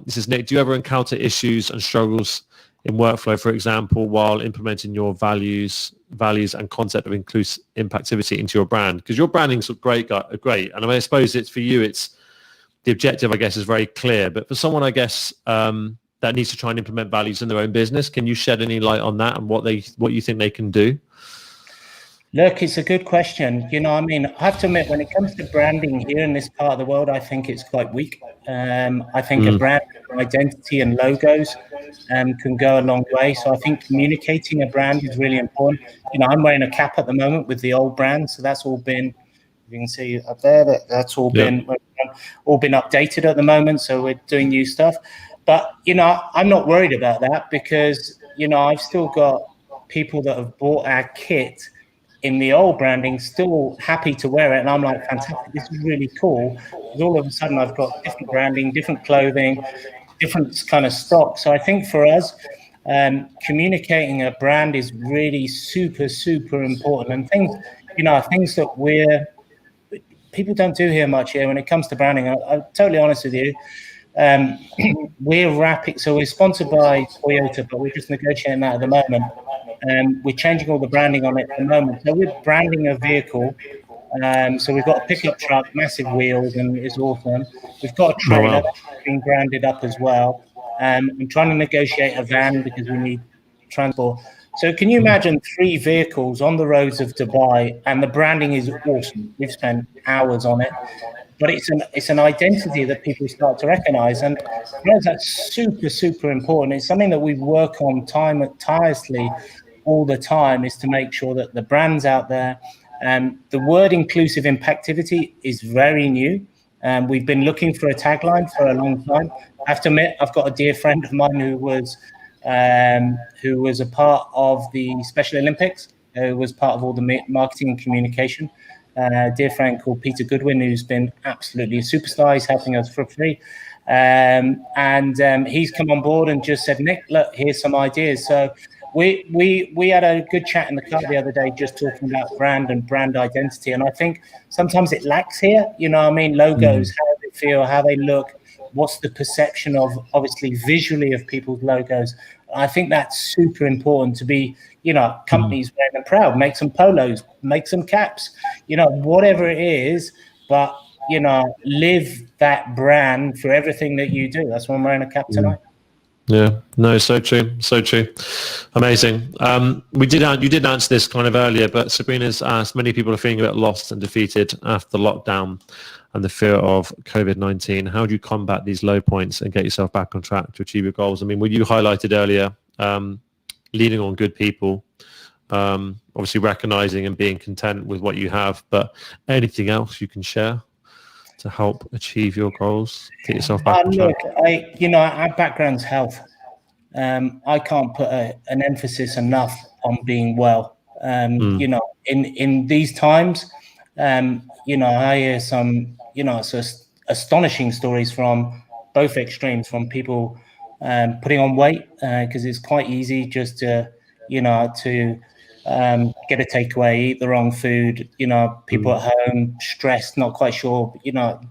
This is Nick, do you ever encounter issues and struggles in workflow, for example, while implementing your values and concept of impactivity into your brand? Because your branding's great. And I suppose it's for you, it's the objective, I guess, is very clear. But for someone, I guess, that needs to try and implement values in their own business, can you shed any light on that and what you think they can do? Look, it's a good question. I have to admit, when it comes to branding here in this part of the world, I think it's quite weak. I think a brand identity and logos can go a long way. So I think communicating a brand is really important. I'm wearing a cap at the moment with the old brand, so that's all been, you can see up there, that's all been updated at the moment. So we're doing new stuff. But I'm not worried about that, because I've still got people that have bought our kit in the old branding, still happy to wear it, and I'm like, fantastic, this is really cool. Because all of a sudden I've got different branding, different clothing, different kind of stock. So I think for us, communicating a brand is really super, super important. And things that people don't do here much here when it comes to branding. I'm totally honest with you. We're wrapping, so we're sponsored by Toyota, but we're just negotiating that at the moment. We're changing all the branding on it at the moment. So we're branding a vehicle. So we've got a pickup truck, massive wheels, and it's awesome. We've got a trailer that's been branded up as well. I'm trying to negotiate a van because we need transport. So can you imagine 3 vehicles on the roads of Dubai, and the branding is awesome. We've spent hours on it. But it's an identity that people start to recognize, and that's super, super important. It's something that we work on tirelessly all the time, is to make sure that the brand's out there. The word inclusive impactivity is very new. We've been looking for a tagline for a long time. I have to admit, I've got a dear friend of mine who was a part of the Special Olympics, who was part of all the marketing and communication. A dear friend called Peter Goodwin, who's been absolutely a superstar. He's helping us for free. And he's come on board and just said, Nick, look, here's some ideas. So we had a good chat in the car the other day, just talking about brand and brand identity. And I think sometimes it lacks here, logos, how they feel, how they look, what's the perception of, obviously, visually of people's logos. I think that's super important to be, companies wearing them proud, make some polos, make some caps, whatever it is, but, live that brand for everything that you do. That's why I'm wearing a cap tonight. Yeah, no, so true. Amazing. You did answer this kind of earlier, but Sabrina's asked, many people are feeling a bit lost and defeated after the lockdown and the fear of COVID-19. How do you combat these low points and get yourself back on track to achieve your goals? I mean, what you highlighted earlier, leaning on good people, obviously recognizing and being content with what you have, but anything else you can share to help achieve your goals, get yourself back on track? Look, our background's health. I can't put an emphasis enough on being well. In these times, I hear some, astonishing stories from both extremes, from people putting on weight, because it's quite easy just to get a takeaway, eat the wrong food, people at home, stressed, not quite sure,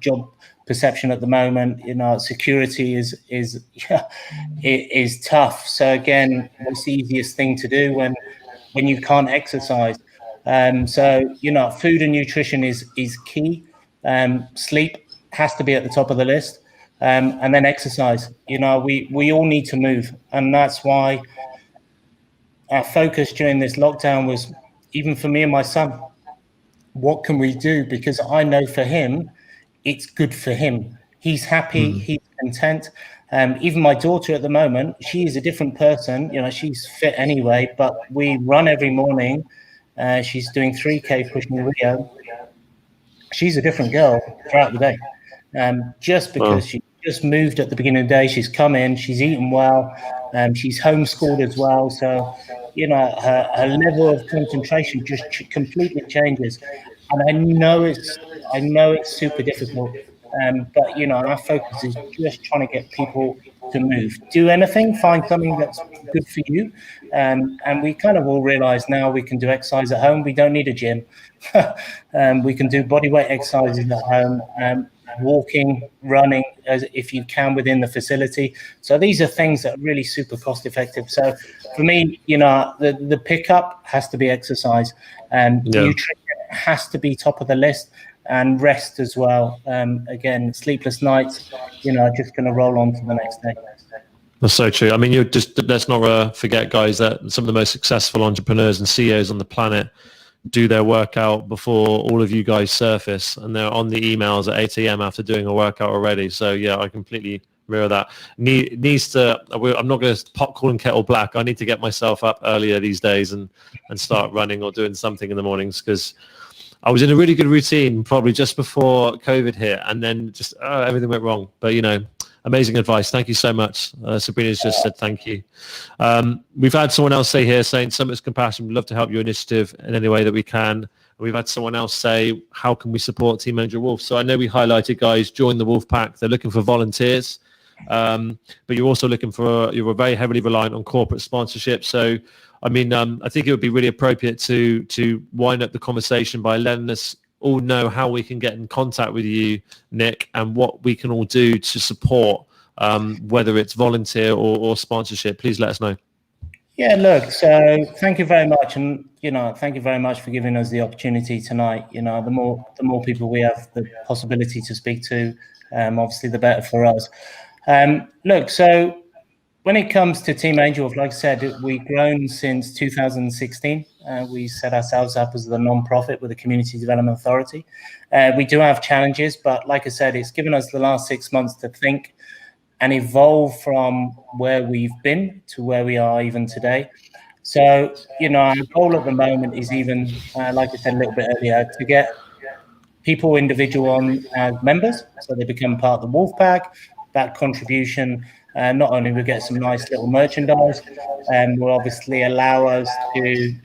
job perception at the moment, security is tough. So again, what's the easiest thing to do when you can't exercise? Food and nutrition is key. Sleep has to be at the top of the list. And then exercise. We all need to move. And that's why our focus during this lockdown was, even for me and my son, what can we do? Because I know for him, it's good for him. He's happy, he's content. Even my daughter at the moment, she is a different person. You know, she's fit anyway, but we run every morning. She's doing 3K pushing Rio. She's a different girl throughout the day. Just because she just moved at the beginning of the day, she's come in, she's eaten well, she's homeschooled as well. So, you know, her level of concentration just completely changes. And I know it's super difficult. But, you know, our focus is just trying to get people to move. Do anything, find something that's good for you. And we kind of all realize now we can do exercise at home. We don't need a gym. We can do body weight exercises at home, walking, running, as if you can within the facility. So these are things that are really super cost effective. So for me, you know, the pickup has to be exercise, and nutrition has to be top of the list, and rest as well. Again, sleepless nights, you know, are just going to roll on to the next day. That's so true. I mean, let's not forget, guys, that some of the most successful entrepreneurs and CEOs on the planet do their workout before all of you guys surface, and they're on the emails at 8 a.m. after doing a workout already. So yeah, I completely mirror that. I'm not going to pot calling kettle black. I need to get myself up earlier these days and start running or doing something in the mornings, because I was in a really good routine probably just before COVID hit, and then just everything went wrong. But, you know, amazing advice. Thank you so much. Sabrina's just said thank you. We've had someone else say here, saying, so much compassion. We'd love to help your initiative in any way that we can. And we've had someone else say, how can we support Team AngelWolf? So I know we highlighted, guys, join the Wolf Pack. They're looking for volunteers. But you're also looking for, you're very heavily reliant on corporate sponsorship. So, I mean, I think it would be really appropriate to wind up the conversation by letting us all know how we can get in contact with you, Nick, and what we can all do to support, whether it's volunteer or sponsorship. Please let us know. Yeah, look, so thank you very much. And, you know, thank you very much for giving us the opportunity tonight. You know, the more people we have the possibility to speak to, obviously the better for us. Look, so when it comes to Team AngelWolf, like I said, we've grown since 2016. We set ourselves up as the non-profit with the Community Development Authority. We do have challenges, but like I said, it's given us the last 6 months to think and evolve from where we've been to where we are even today. So, you know, our goal at the moment is even, like I said a little bit earlier, to get people individual on as members, so they become part of the Wolf Pack. That contribution, not only will get some nice little merchandise, will obviously allow us to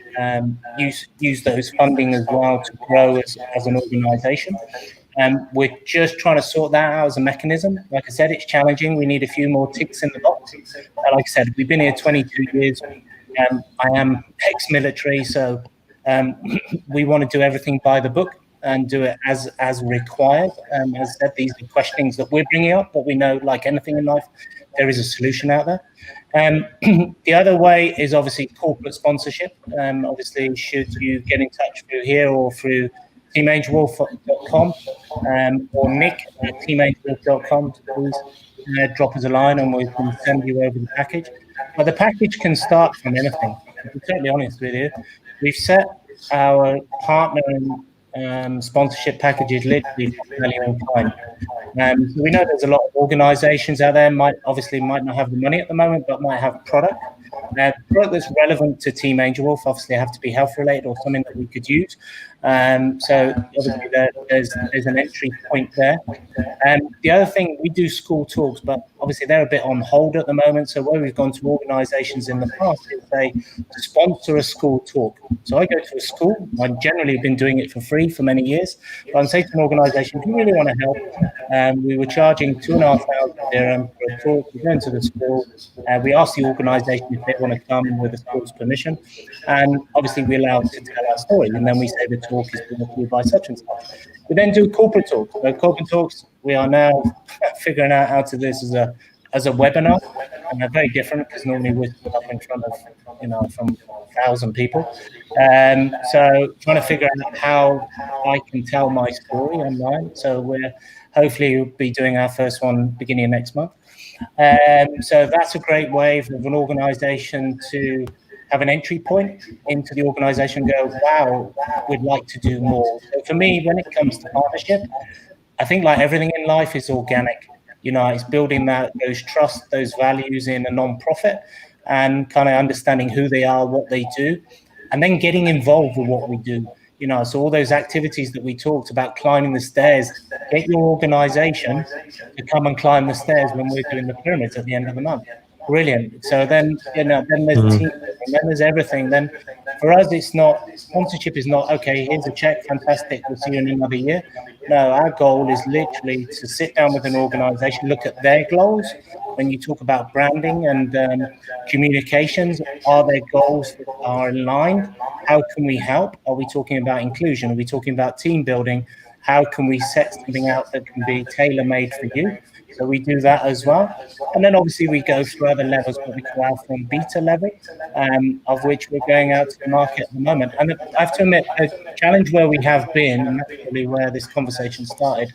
use those funding as well to grow as an organisation. We're just trying to sort that out as a mechanism. Like I said, it's challenging. We need a few more ticks in the box. Like I said, we've been here 22 years. I am ex-military, so we want to do everything by the book and do it as required. As I said, these are questions that we're bringing up, but we know, like anything in life, there is a solution out there. The other way is obviously corporate sponsorship. Obviously, should you get in touch through here or through TeamAngelWolf.com or Nick at TeamAngelWolf.com, please drop us a line and we can send you over the package. But the package can start from anything. To be totally honest with you, we've set our partner sponsorship packages literally fairly on time. So we know there's a lot of organisations out there might not have the money at the moment, but might have product. Product that's relevant to Team AngelWolf obviously have to be health related or something that we could use. So obviously there's an entry point there. The other thing, we do school talks, but obviously they're a bit on hold at the moment. So where we've gone to organisations in the past is they sponsor a school talk. So I go to a school. I generally have been doing it for free for many years. But I'm saying to an organisation, if you really want to help, we were charging 2,500 dirham for a talk. We go into the school. We ask the organisation if they want to come with the school's permission. And obviously we allow them to tell our story. And then we say the talk is brought to you by such and such. We then do corporate talks. So corporate talks, we are now figuring out how to do this as a webinar. And they're very different because normally we're up in front of, from 1,000 people. So trying to figure out how I can tell my story online. So we're hopefully be doing our first one beginning of next month. So that's a great way for an organisation to have an entry point into the organisation and go, wow, we'd like to do more. So for me, when it comes to partnership, I think like everything in life is organic. It's building those trust, those values in a non-profit, and kind of understanding who they are, what they do, and then getting involved with what we do. So all those activities that we talked about, climbing the stairs, get your organization to come and climb the stairs when we're doing the pyramids at the end of the month. Brilliant. So then, then there's team, and then there's everything. Then for us, it's not, sponsorship is not, okay, here's a check, fantastic, we'll see you in another year. No, our goal is literally to sit down with an organization, look at their goals. When you talk about branding and communications, are there goals that are aligned? How can we help? Are we talking about inclusion? Are we talking about team building? How can we set something out that can be tailor-made for you? So we do that as well. And then obviously we go through other levels, what we call alpha and beta level, of which we're going out to the market at the moment. And I have to admit, a challenge where we have been, and that's really where this conversation started,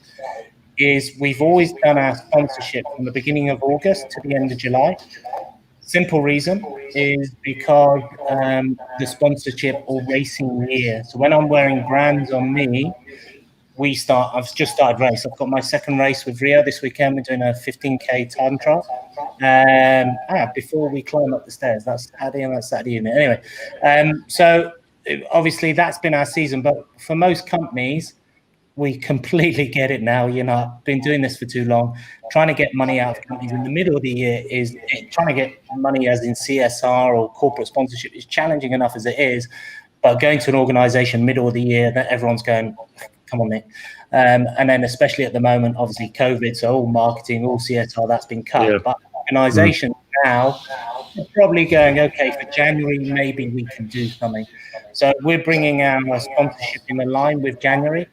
is we've always done our sponsorship from the beginning of August to the end of July. Simple reason is because the sponsorship or racing year. So when I'm wearing brands on me, I've just started race. I've got my second race with Rio this weekend. We're doing a 15K time trial. Before we climb up the stairs, that's Saturday evening. Anyway, so obviously that's been our season, but for most companies, we completely get it now. I've been doing this for too long. Trying to get money out of companies in the middle of the year trying to get money as in CSR or corporate sponsorship is challenging enough as it is, but going to an organization middle of the year that everyone's going, come on, Nick. And then especially at the moment, obviously COVID, so all marketing, all CSR, that's been cut. Yeah. But organizations now are probably going, okay, for January, maybe we can do something. So we're bringing our sponsorship in line with January.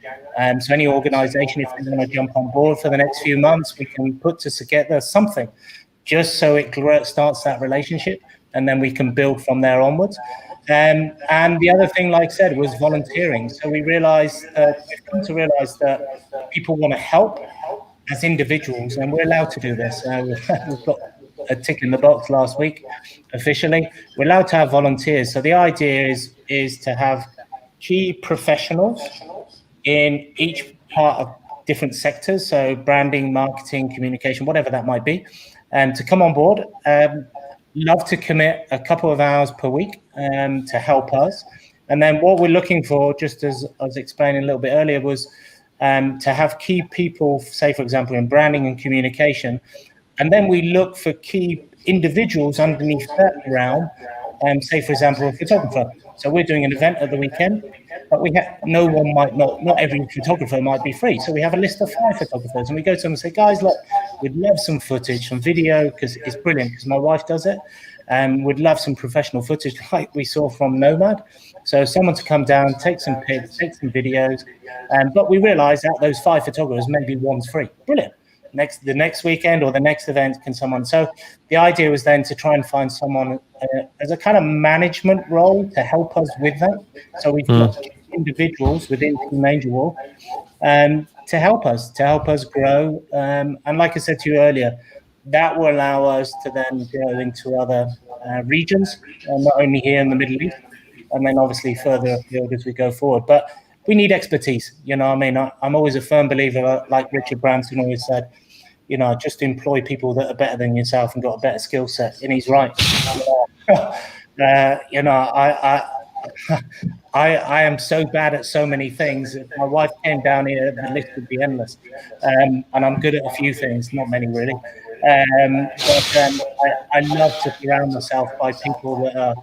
So any organization, if they want to jump on board for the next few months, we can put together something just so it starts that relationship, and then we can build from there onwards. And the other thing, like I said, was volunteering. So we've come to realize that people want to help as individuals, and we're allowed to do this. We've got a tick in the box last week, officially. We're allowed to have volunteers. So the idea is to have key professionals in each part of different sectors, so branding, marketing, communication, whatever that might be, and to come on board. Love to commit a couple of hours per week to help us. And then what we're looking for, just as I was explaining a little bit earlier, was to have key people, say, for example, in branding and communication. And then we look for key individuals underneath that realm, say, for example, a photographer. So we're doing an event at the weekend, but not every photographer might be free. So we have a list of 5 photographers, and we go to them and say, guys, look, we'd love some footage, some video, because it's brilliant, because my wife does it. We'd love some professional footage like we saw from Nomad. So someone to come down, take some pics, take some videos. But we realize that those 5 photographers, maybe one's free. Brilliant. The next weekend or the next event, can someone? So the idea was then to try and find someone as a kind of management role to help us with that. So we've got individuals within Team AngelWolf to help us grow. And like I said to you earlier, that will allow us to then go into other regions, not only here in the Middle East, and then obviously further afield as we go forward. But we need expertise. I'm always a firm believer, like Richard Branson always said, just employ people that are better than yourself and got a better skill set. And he's right. I am so bad at so many things. If my wife came down here, the list would be endless. And I'm good at a few things, not many really. I love to surround myself by people that are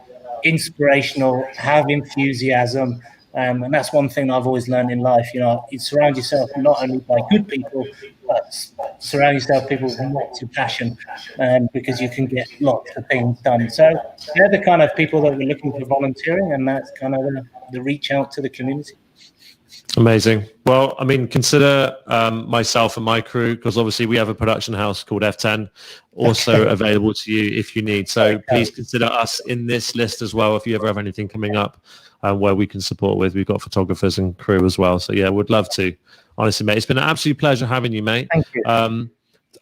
inspirational, have enthusiasm. And that's one thing I've always learned in life. You surround yourself not only by good people, but surround yourself with people with lots of passion, because you can get lots of things done. So they're the kind of people that we're looking for volunteering, and that's kind of the reach out to the community. Amazing. Well, consider myself and my crew, because obviously we have a production house called FTEN, also available to you if you need. So please consider us in this list as well if you ever have anything coming up where we can support with. We've got photographers and crew as well. So yeah, would love to. Honestly, mate, it's been an absolute pleasure having you, mate. Thank you.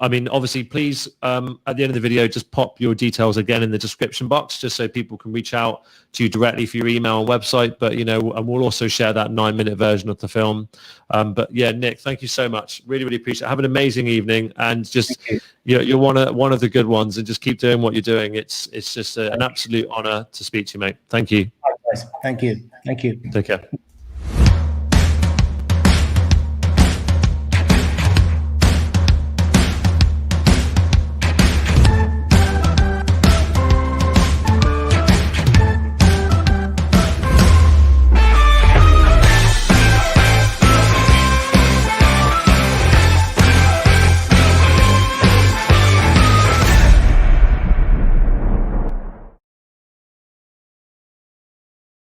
I mean, obviously, please, at the end of the video, just pop your details again in the description box, just so people can reach out to you directly for your email and website. But, you know, and we'll also share that 9-minute version of the film. But yeah, Nick, thank you so much. Really, really appreciate it. Have an amazing evening, and just you're one of the good ones, and just keep doing what you're doing. It's just an absolute honor to speak to you, mate. Thank you. Thank you. Thank you. Take care.